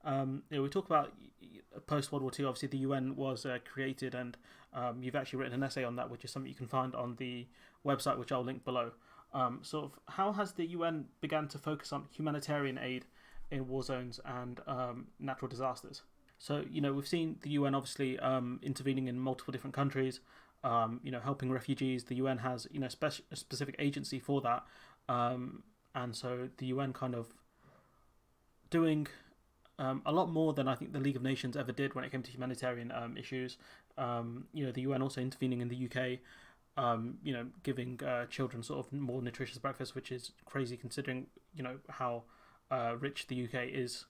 We talk about post World War II. Obviously, the UN was created, and you've actually written an essay on that, which is something you can find on the website, which I'll link below. Sort of, how has the UN began to focus on humanitarian aid in war zones and natural disasters? So, we've seen the UN obviously intervening in multiple different countries, helping refugees. The UN has, a specific agency for that. And so the UN kind of doing a lot more than I think the League of Nations ever did when it came to humanitarian issues. The UN also intervening in the UK, giving children sort of more nutritious breakfast, which is crazy considering, how rich the UK is.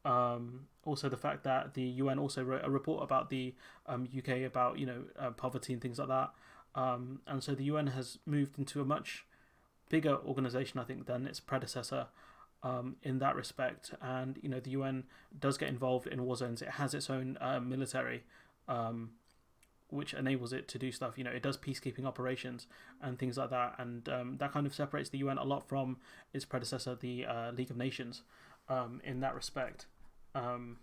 Also, the fact that the UN also wrote a report about the UK about poverty and things like that, and so the UN has moved into a much bigger organization, I think, than its predecessor in that respect. And the UN does get involved in war zones. It has its own military, which enables it to do stuff. It does peacekeeping operations and things like that, and that kind of separates the UN a lot from its predecessor, the League of Nations, in that respect. So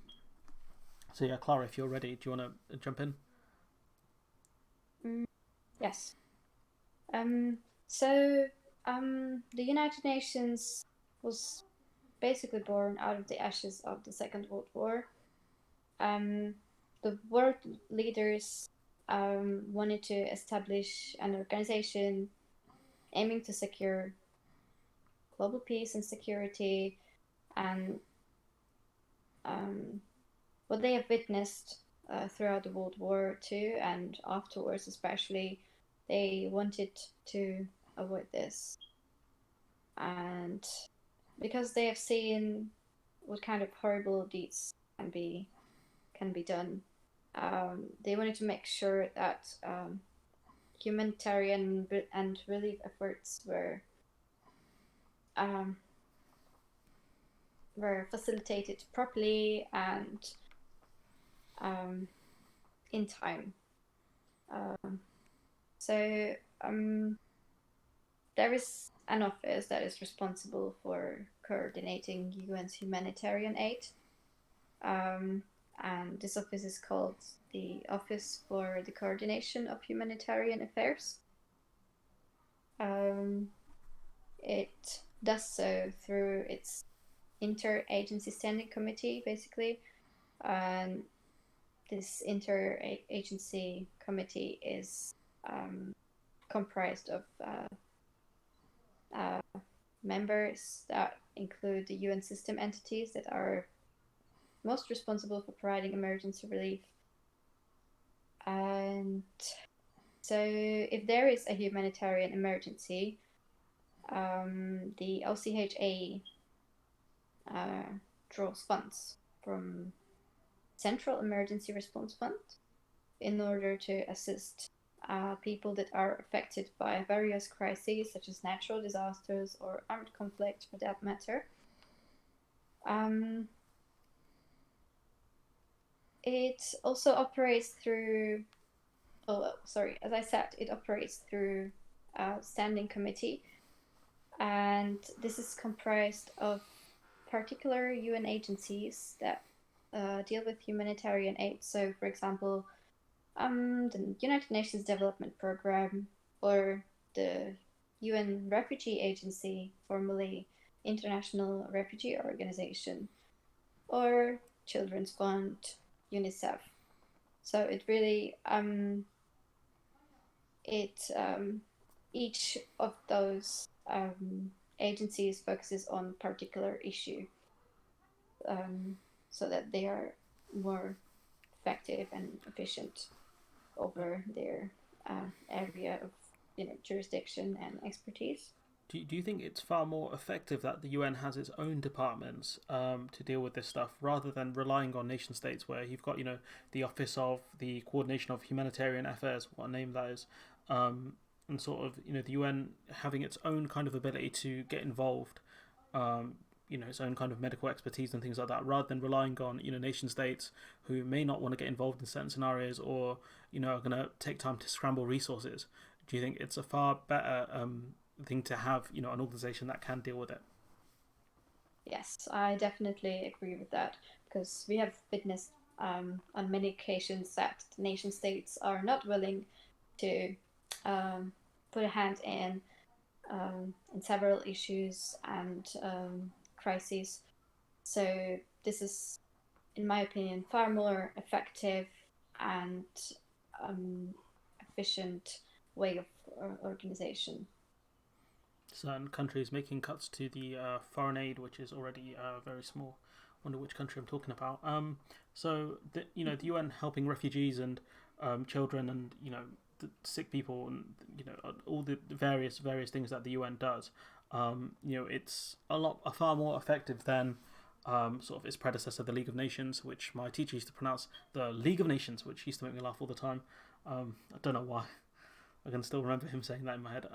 yeah, Clara, if you're ready, do you want to jump in? Yes. The United Nations was basically born out of the ashes of the Second World War. The world leaders wanted to establish an organization aiming to secure global peace and security, and what they have witnessed throughout the World War II and afterwards especially, they wanted to avoid this. And because they have seen what kind of horrible deeds can be done, they wanted to make sure that humanitarian and relief efforts were facilitated properly and in time. So there is an office that is responsible for coordinating UN's humanitarian aid. And this office is called the Office for the Coordination of Humanitarian Affairs. It does so through its interagency standing committee, basically. And this interagency committee is comprised of members that include the UN system entities that are most responsible for providing emergency relief. And so if there is a humanitarian emergency, the OCHA draws funds from Central Emergency Response Fund in order to assist people that are affected by various crises, such as natural disasters or armed conflict, for that matter. It also operates through, as I said, it operates through a standing committee, and this is comprised of particular UN agencies that deal with humanitarian aid. So, for example, the United Nations Development Programme, or the UN Refugee Agency, formerly International Refugee Organization, or Children's Fund, UNICEF. So it really, each of those agencies focuses on a particular issue, so that they are more effective and efficient over their area of jurisdiction and expertise. Do you think it's far more effective that the UN has its own departments to deal with this stuff rather than relying on nation states where you've got, the Office of the Coordination of Humanitarian Affairs, what a name that is, and sort of, the UN having its own kind of ability to get involved, its own kind of medical expertise and things like that, rather than relying on, nation states who may not want to get involved in certain scenarios or, are going to take time to scramble resources. Do you think it's a far better thing to have, an organization that can deal with it? Yes, I definitely agree with that. because we have witnessed on many occasions that nation states are not willing to put a hand in several issues and crises. So this is, in my opinion, far more effective and efficient way of organization. Certain countries making cuts to the foreign aid, which is already very small. I wonder which country I'm talking about. So the UN helping refugees and children and the sick people and all the various things that the UN does. It's a far more effective than sort of its predecessor, the League of Nations, which my teacher used to pronounce the League of Nations, which used to make me laugh all the time. I don't know why. I can still remember him saying that in my head.